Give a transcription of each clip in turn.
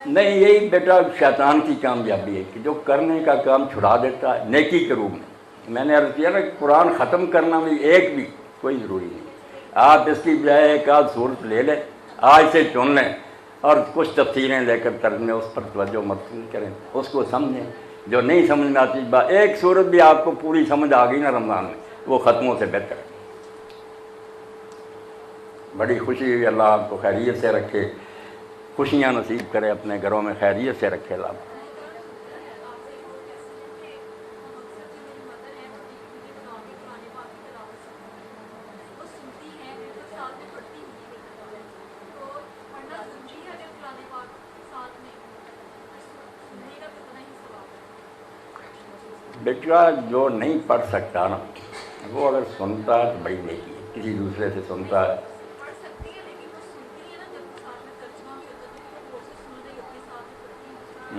نہیں، یہی بیٹا شیطان کی کامیابی ہے کہ جو کرنے کا کام چھڑا دیتا ہے نیکی کے روپ میں نے عرض کیا نا کہ قرآن ختم کرنا میں ایک بھی کوئی ضروری نہیں، آپ اس کی بجائے ایک آدھ صورت لے لیں، آج سے چن لیں اور کچھ تفسیریں لے کر ترجمے اس پر توجہ مرکوز کریں، اس کو سمجھیں، جو نہیں سمجھ میں آتی بات ایک صورت بھی آپ کو پوری سمجھ آ گئی نا رمضان میں، وہ ختموں سے بہتر ہے۔ بڑی خوشی ہوئی، اللہ آپ کو خیریت سے رکھے، خوشیاں نصیب کرے، اپنے گھروں میں خیریت سے رکھے اللہ۔ بیٹا جو نہیں پڑھ سکتا نا، وہ اگر سنتا ہے تو بڑی نیکی ہے، کسی دوسرے سے سنتا ہے۔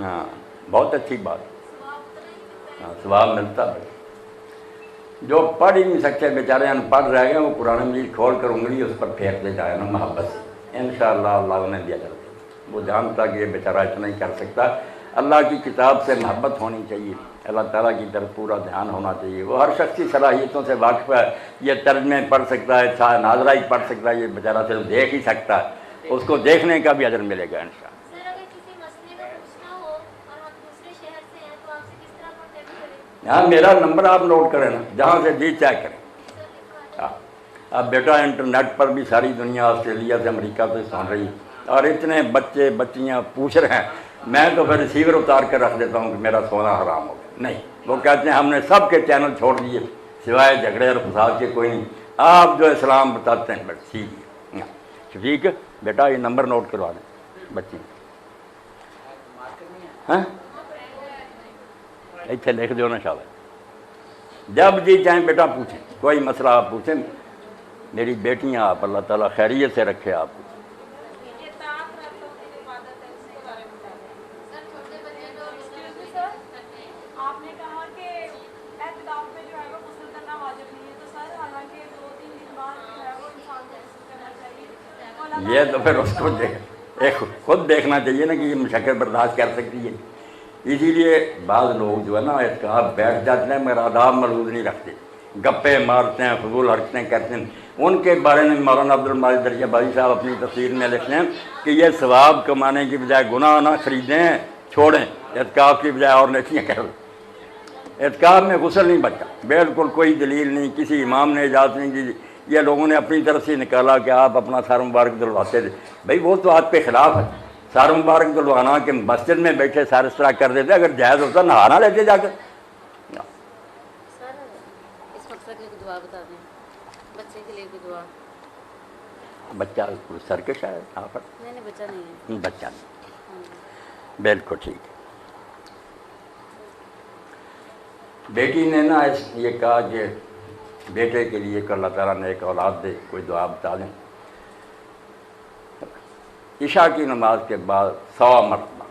ہاں، بہت اچھی بات، ہاں ثواب ملتا ہے۔ جو پڑھ ہی نہیں سکتے بیچارے ان پڑھ رہ گئے، وہ قرآن مجید کھول کر انگلی اس پر پھینک دے جائے نا محبت سے، انشاءاللہ اللہ انہیں دیا کرتے۔ وہ جانتا کہ یہ بیچارہ اتنا ہی کر سکتا، اللہ کی کتاب سے محبت ہونی چاہیے، اللہ تعالیٰ کی طرف پورا دھیان ہونا چاہیے۔ وہ ہر شخص کی صلاحیتوں سے واقف ہے، یہ ترجمے پڑھ سکتا ہے، ناظرہ ہی پڑھ سکتا ہے، یہ بیچارہ صرف دیکھ ہی سکتا ہے، اس کو دیکھنے کا بھی اجر ملے گا انشاءاللہ۔ ہاں، میرا نمبر آپ نوٹ کریں نا، جہاں سے جی چیک کریں۔ اب بیٹا انٹرنیٹ پر بھی ساری دنیا آسٹریلیا سے امریکہ سے سن رہی، اور اتنے بچے بچیاں پوچھ رہے ہیں، میں تو پھر ریسیور اتار کر رکھ دیتا ہوں کہ میرا سونا حرام ہو گیا۔ نہیں، وہ کہتے ہیں ہم نے سب کے چینل چھوڑ دیے سوائے جھگڑے اور فساد کے، کوئی نہیں، آپ جو اسلام بتاتے ہیں بس ٹھیک ہے۔ شفیق بیٹا یہ نمبر نوٹ کروا دیں بچے، ہاں اتنے لکھ دو نا شاید، جب جی چاہیں بیٹا پوچھیں، کوئی مسئلہ آپ پوچھیں، میری بیٹیاں آپ اللہ تعالیٰ خیریت سے رکھے آپ کو۔ یہ تو پھر اس کو خود دیکھنا چاہیے نا کہ یہ مشقت برداشت کر سکتی ہے، اسی لیے بعض لوگ جو ہے نا اعتکاف بیٹھ جاتے ہیں مگر آداب ملحوظ نہیں رکھتے، گپے مارتے ہیں، فضول حرکتیں کرتے ہیں۔ ان کے بارے میں مولانا عبدالماجد دریا بھائی صاحب اپنی تفسیر میں لکھتے ہیں کہ یہ ثواب کمانے کی بجائے گناہ نہ خریدیں، چھوڑیں، اعتکاف کی بجائے اور نیکیاں کریں۔ اعتکاف میں غسل نہیں بچا، بالکل کوئی دلیل نہیں، کسی امام نے اجازت نہیں دی، یہ لوگوں نے اپنی طرف سے نکالا کہ آپ اپنا سر مبارک دلواتے تھے، بھائی وہ تو آپ کے خلاف ہے، سر مبارک دلوانا کہ مسجد میں بیٹھے سر اس طرح کر دیتے، اگر جائز ہوتا نہانا لیتے جا کر۔ بچہ سرکش ہے آفر؟ بچہ نہیں، بچہ نہیں، بالکل ٹھیک ہے۔ بیٹی نے نا یہ کہا کہ بیٹے کے لیے کہ اللہ تعالیٰ نے ایک اولاد دے، کوئی دعا بتا دیں۔ عشاء کی نماز کے بعد 100 مرتبہ،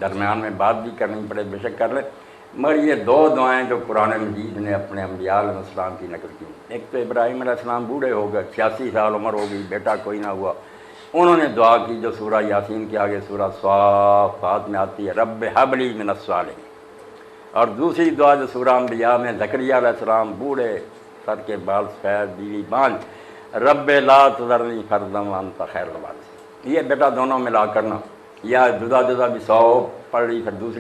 درمیان میں بات بھی کرنی پڑے بے شک کر لیں، مگر یہ 2 دعائیں جو قرآن مجید نے اپنے انبیاء علیہ السلام کی نقل کی، ایک تو ابراہیم علیہ السلام بوڑھے ہو گئے، 86 سال عمر ہو گئی، بیٹا کوئی نہ ہوا، انہوں نے دعا کی جو سورہ یاسین کے آگے سورہ صافات میں آتی ہے، رب ہب لی من الصالحین، اور دوسری دعا جو سورہ انبیاء میں زکریا علیہ السلام بوڑھے، سر کے بال سفید، بیوی بانجھ، رب لا تذرنی فردا وانت خیر الوارثین۔ یہ بیٹا دونوں ملا کرنا، یا جدا جدا بھی 100 پڑھ لی، پھر دوسری